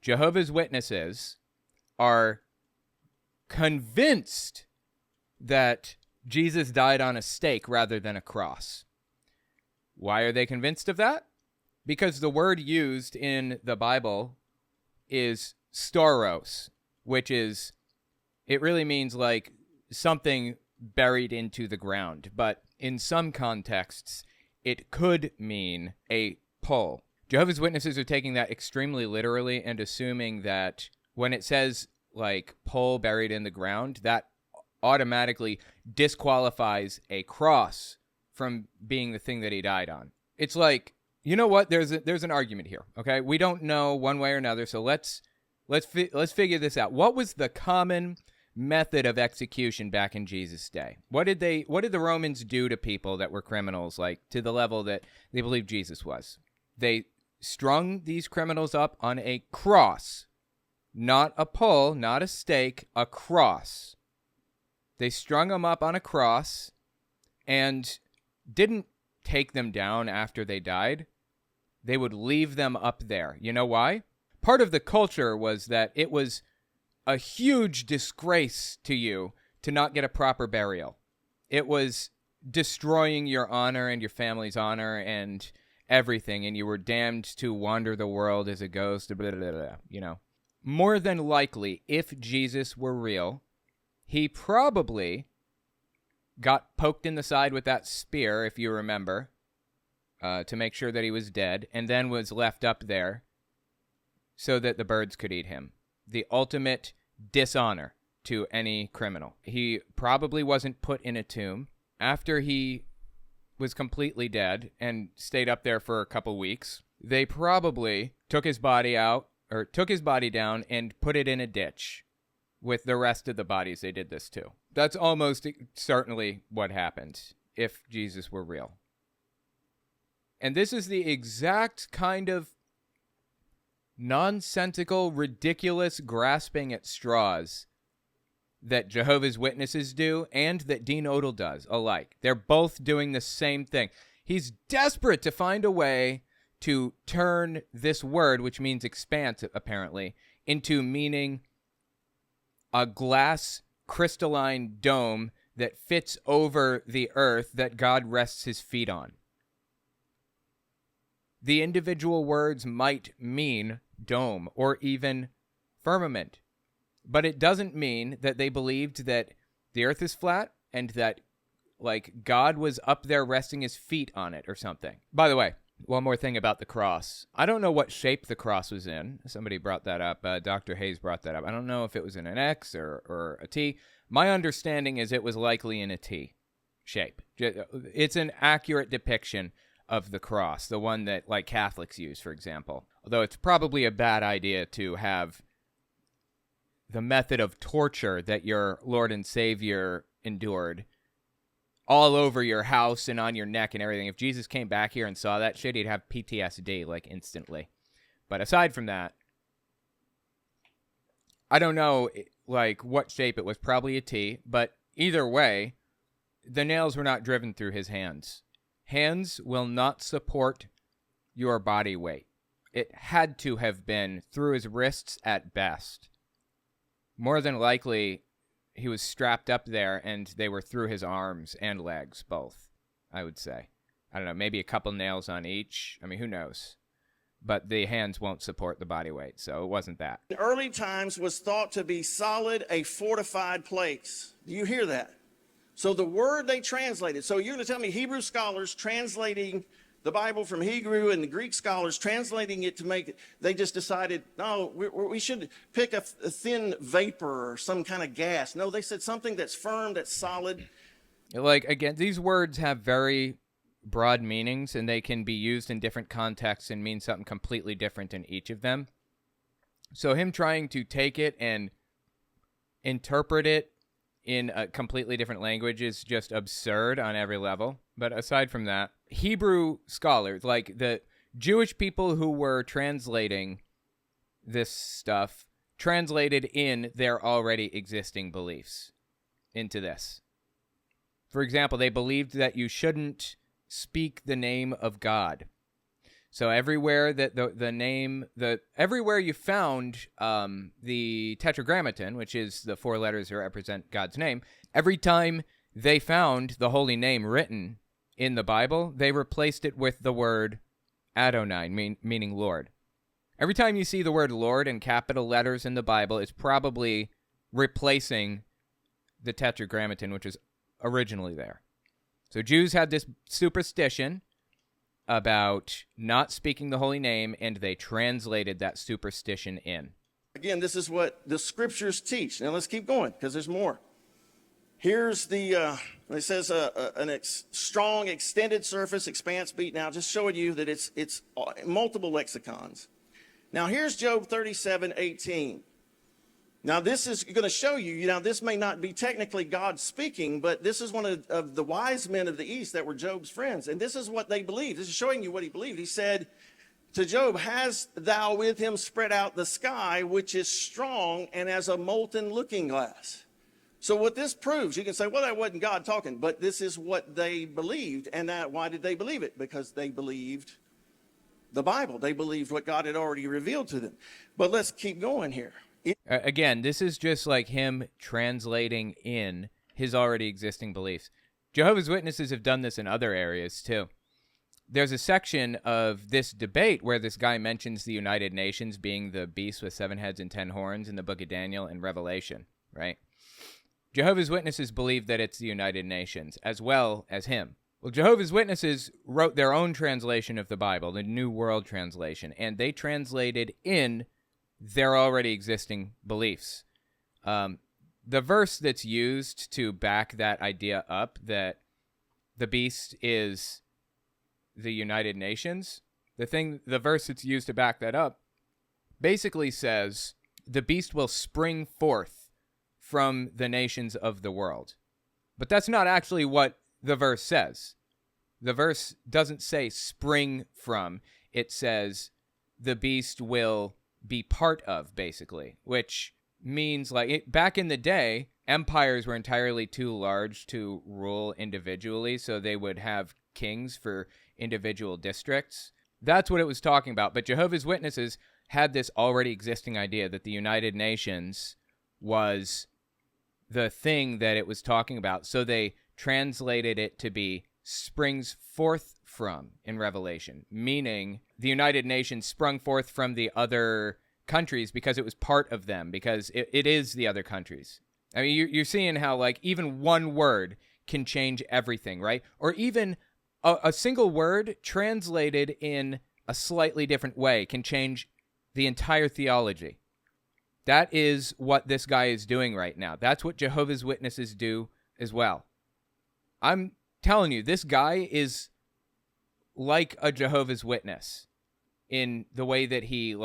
Jehovah's Witnesses are convinced that Jesus died on a stake rather than a cross. Why are they convinced of that? Because the word used in the Bible is stauros, which is, it really means like something buried into the ground. But in some contexts, it could mean a pole. Jehovah's Witnesses are taking that extremely literally and assuming that when it says like pole buried in the ground, that automatically disqualifies a cross from being the thing that he died on. It's like, you know what? There's an argument here. Okay, we don't know one way or another, so let's figure this out. What was the common method of execution back in Jesus' day? What did the Romans do to people that were criminals, like to the level that they believed Jesus was? They strung these criminals up on a cross, not a pole, not a stake, a cross. They strung them up on a cross and didn't take them down after they died. They would leave them up there. You know why? Part of the culture was that it was a huge disgrace to you to not get a proper burial. It was destroying your honor and your family's honor and everything, and you were damned to wander the world as a ghost, blah, blah, blah, blah, you know. More than likely, if Jesus were real, he probably got poked in the side with that spear, if you remember, to make sure that he was dead, and then was left up there so that the birds could eat him. The ultimate dishonor to any criminal. He probably wasn't put in a tomb. After he was completely dead and stayed up there for a couple weeks, they probably took his body down and put it in a ditch with the rest of the bodies they did this to. That's almost certainly what happened if Jesus were real. And this is the exact kind of nonsensical, ridiculous grasping at straws that Jehovah's Witnesses do and that Dean Odell does alike. They're both doing the same thing. He's desperate to find a way to turn this word, which means expanse apparently, into meaning a glass crystalline dome that fits over the earth that God rests his feet on. The individual words might mean dome or even firmament, but it doesn't mean that they believed that the earth is flat and that, like, God was up there resting his feet on it or something. By the way, one more thing about the cross. I don't know what shape the cross was in. Somebody brought that up. Dr. Hayes brought that up. I don't know if it was in an X or a T. My understanding is it was likely in a T shape. It's an accurate depiction of the cross, the one that, like, Catholics use, for example. Although it's probably a bad idea to have the method of torture that your Lord and Savior endured all over your house and on your neck and everything. If Jesus came back here and saw that shit, he'd have PTSD, like, instantly. But aside from that, I don't know, like, what shape it was. Probably a T. But either way, the nails were not driven through his hands. Hands will not support your body weight. It had to have been through his wrists at best. More than likely, he was strapped up there and they were through his arms and legs, both, I would say. I don't know, maybe a couple nails on each. I mean, who knows? But the hands won't support the body weight, so it wasn't that. In early times was thought to be solid, a fortified place. Do you hear that? So the word they translated, so you're going to tell me Hebrew scholars translating the Bible from Hebrew and the Greek scholars translating it to make it, they just decided, no, we should pick a thin vapor or some kind of gas. No, they said something that's firm, that's solid. Like, again, these words have very broad meanings, and they can be used in different contexts and mean something completely different in each of them. So him trying to take it and interpret it in a completely different language is just absurd on every level. But aside from that, Hebrew scholars, like the Jewish people who were translating this stuff, translated in their already existing beliefs into this. For example, they believed that you shouldn't speak the name of God. So everywhere that everywhere you found the Tetragrammaton, which is the 4 letters that represent God's name, every time they found the holy name written in the Bible, they replaced it with the word Adonai, meaning Lord. Every time you see the word Lord in capital letters in the Bible, it's probably replacing the Tetragrammaton, which was originally there. So Jews had this superstition about not speaking the holy name, and they translated that superstition in. Again, this is what the scriptures teach. Now let's keep going because there's more. Here's the, it says strong, extended surface, expanse beat. Now, just showing you that it's multiple lexicons. Now, here's Job 37:18. Now, this is going to show you, this may not be technically God speaking, but this is one of the wise men of the East that were Job's friends. And this is what they believed. This is showing you what he believed. He said to Job, "Hast thou with him spread out the sky, which is strong and as a molten looking glass?" So what this proves, you can say, well, that wasn't God talking, but this is what they believed. And why did they believe it? Because they believed the Bible. They believed what God had already revealed to them. But let's keep going here. Again, this is just like him translating in his already existing beliefs. Jehovah's Witnesses have done this in other areas too. There's a section of this debate where this guy mentions the United Nations being the beast with 7 heads and 10 horns in the book of Daniel and Revelation, right? Jehovah's Witnesses believe that it's the United Nations, as well as him. Well, Jehovah's Witnesses wrote their own translation of the Bible, the New World Translation, and they translated in their already existing beliefs. The verse that's used to back that idea up, that the beast is the United Nations, the verse that's used to back that up basically says the beast will spring forth from the nations of the world. But that's not actually what the verse says. The verse doesn't say spring from. It says the beast will be part of, basically, which means back in the day, empires were entirely too large to rule individually, so they would have kings for individual districts. That's what it was talking about. But Jehovah's Witnesses had this already existing idea that the United Nations was the thing that it was talking about. So they translated it to be springs forth from in Revelation, meaning the United Nations sprung forth from the other countries because it was part of them, because it is the other countries. I mean, you're seeing how even one word can change everything, right? Or even a single word translated in a slightly different way can change the entire theology. That is what this guy is doing right now. That's what Jehovah's Witnesses do as well. I'm telling you, this guy is like a Jehovah's Witness in the way that he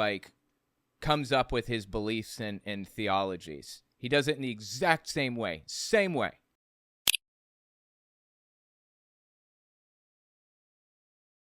comes up with his beliefs and theologies. He does it in the exact same way. Same way.